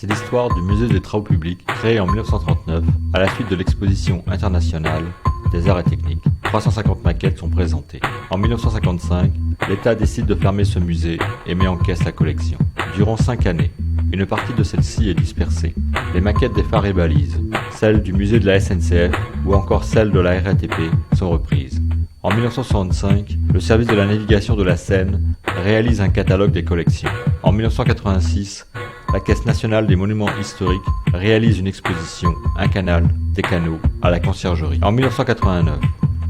C'est l'histoire du musée des travaux publics, créé en 1939 à la suite de l'exposition internationale des arts et techniques. 350 maquettes sont présentées. En 1955, l'État décide de fermer ce musée et met en caisse la collection. Durant 5 années, une partie de celle-ci est dispersée. Les maquettes des phares et balises, celles du musée de la SNCF ou encore celles de la RATP sont reprises. En 1965, le service de la navigation de la Seine réalise un catalogue des collections. En 1986, la Caisse nationale des monuments historiques réalise une exposition, un canal, des canaux, à la conciergerie. En 1989,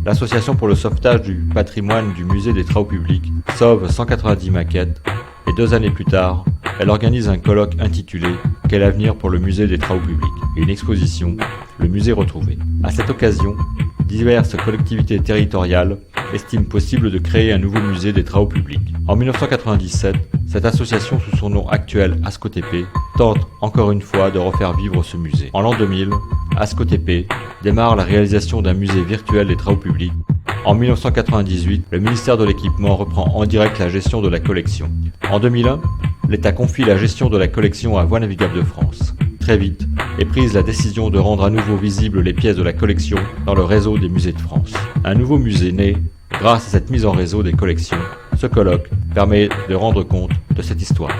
l'Association pour le sauvetage du patrimoine du musée des travaux publics sauve 190 maquettes et 2 années plus tard, elle organise un colloque intitulé « Quel avenir pour le musée des travaux publics ?» et une exposition « Le musée retrouvé ». À cette occasion, diverses collectivités territoriales estiment possible de créer un nouveau musée des travaux publics. En 1997, cette association sous son nom actuel ASCOTP tente encore une fois de refaire vivre ce musée. En l'an 2000, ASCOTP démarre la réalisation d'un musée virtuel des travaux publics. En 1998, le ministère de l'Équipement reprend en direct la gestion de la collection. En 2001, l'État confie la gestion de la collection à Voies navigables de France. Très vite est prise la décision de rendre à nouveau visibles les pièces de la collection dans le réseau des musées de France. Un nouveau musée naît grâce à cette mise en réseau des collections. Ce colloque permet de rendre compte de cette histoire.